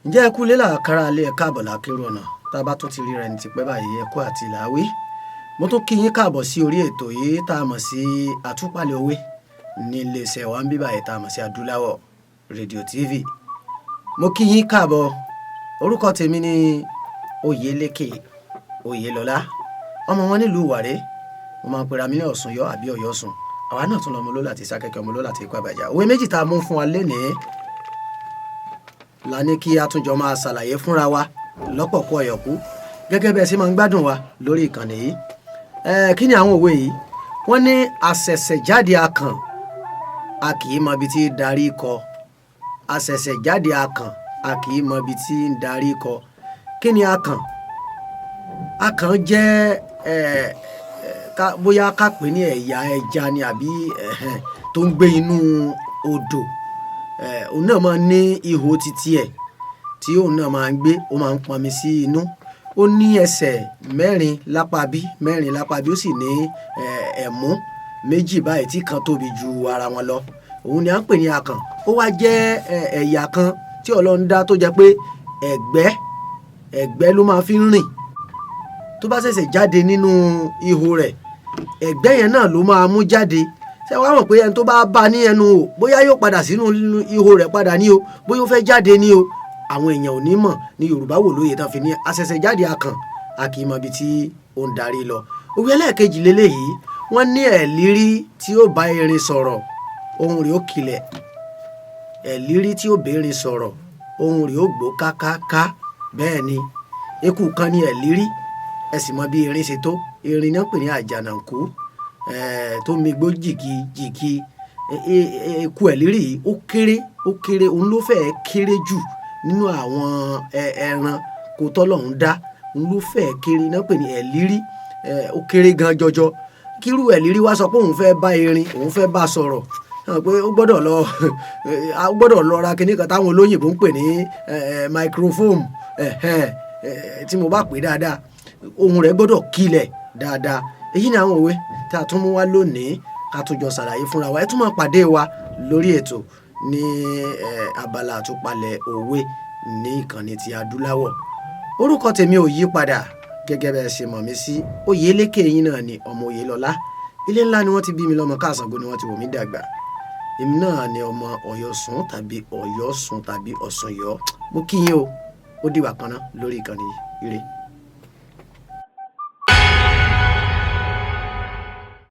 ǹjẹ́ ẹ kú lé làákàrà alẹ́ ẹ̀ káàbọ̀ lákérò ọ̀nà tá a bá tún ti ríra ẹni ti pẹ́ báyìí ẹ kú àti làáwí mo tún kí yín káàbọ̀ sí orí ètò yìí tá a mọ̀ sí àtúpalẹ̀ òwe ní iléeṣẹ́ wa ń bí báyìí tá a mọ̀ sí Adúláwọ̀ rédíò TV mo kí yín káàbọ̀ orúkọ tèmi ni Oyèlékè Oyèlọ́lá ọmọ wọn nílùú Ìwàrẹ́ mo máa ń pera mi ní Ọ̀ṣunyọ́ àbí Ọ̀yọ́sùn àwa náà tún lọ́mọ lọ́la àti sákẹ́kẹ́ ọmọ lọ́la àti ikú àbàjá òwe méjì tá a mú fún wa lénìí la ní kí a tún jọ máa ṣàlàyé fúnra wa lọ́pọ̀ kú ọ̀yọ̀kú gẹ́gẹ́ bẹ́ẹ̀ sì máa ń gbádùn wa lórí ìkànnì yìí kí ni àwọn òwe yìí wọ́n ní àṣẹ̀ṣẹ̀jáde akàn a kì í mọ ibi tí darí kọ àṣẹ̀ṣẹ̀jáde akàn a kì í mọ ibi tí ń darí kọ kí ni akàn akàn jẹ́ bóyá ká pè ní ẹ̀yà ẹja ni àbí tó ń gbé inú odò òun náà máa ń ní ihò títí ẹ̀ tí òun náà máa ń gbé ó máa ń pọnmi sí inú ó ní ẹsẹ̀ mẹ́rin lápá bí ó sì ní ẹ̀mú méjì báyìí tí kan tóbi ju ara wọn lọ òun ni à ń pè ní akàn ó wá jẹ́ ẹ̀yà kan tí Ọlọ́run dá tó jẹ́ pé ẹ̀gbẹ́ ló máa fi ń rìn tó bá ṣẹ̀ṣẹ̀ jáde nínú ihò rẹ̀ ẹ̀gbẹ́ yẹn náà ló máa mú jáde ṣé wàá mọ̀ pé ẹni tó bá bá ní ẹnu o bóyá yóò padà sínú ihò rẹ̀ padà ní o bóyá ó fẹ́ jáde ní o àwọn èèyàn ò ní mọ̀ ní Yorùbá wò lóye tán fi ní àṣẹ̀ṣẹ̀jáde akàn a kì í mọ ibi tí ó ń darí lọ. òwe ẹlẹ́ẹ̀kejì lélẹ́yìí wọ́n ní ẹ̀lírí tí ó bá erin sọ̀rọ̀ ohùn rẹ̀ ó kilẹ̀ ẹ̀lírí tí ó bẹ́ẹ̀rin sọ̀rọ̀ ohùn rẹ̀ ó gbó kákáká bẹ́ẹ̀ ni eku kan ní ẹ̀lírí ẹ sì mọ bí erin ṣe tó erin náà pè ní àjànàkú tó mi gbó jìgì eku ẹ̀lírí ó kéré òun ló fẹ́ẹ́ kéré jù nínú àwọn ẹranko tọ́lọ́run dá òun ló fẹ́ẹ́ kéré náà pè ní ẹ̀lírí ó kéré gan jọjọ kírú ẹ̀lírí wá sọ pé òun fẹ́ bá erin òun fẹ́ bá sọ̀rọ̀ pé ó gbọ́dọ̀ lọ ra kinní kan táwọn olóyìnbó ń pè ní microphone tí mo bá pè dáadáa ohùn rẹ̀ gbọ́dọ̀ kilẹ̀ dáadáa èyí ni àwọn òwe tí a tún mú wá lónìí ká tún jọ ṣàlàyé fúnra wa ẹ tún máa pàdé wa lórí ètò ní abala àtúpalẹ̀ òwe ní ìkànnì ti Adúláwọ̀ orúkọ tèmi ò yí padà gẹ́gẹ́ bẹ́ẹ̀ ṣe mọ̀ mí sí Oyèlékè yín náà ni ọmọ Oyèlọ́lá ilé ńlá ni wọ́n ti bí mi lọ́mọ Káàsàngó ni wọ́n ti wò mí dàgbà èmi náà ni ọmọ Ọ̀yọ́sùn tàbí Ọ̀ṣunyọ́ mo kí yín o ó dìgbà kan náà lórí ìkànnì ire.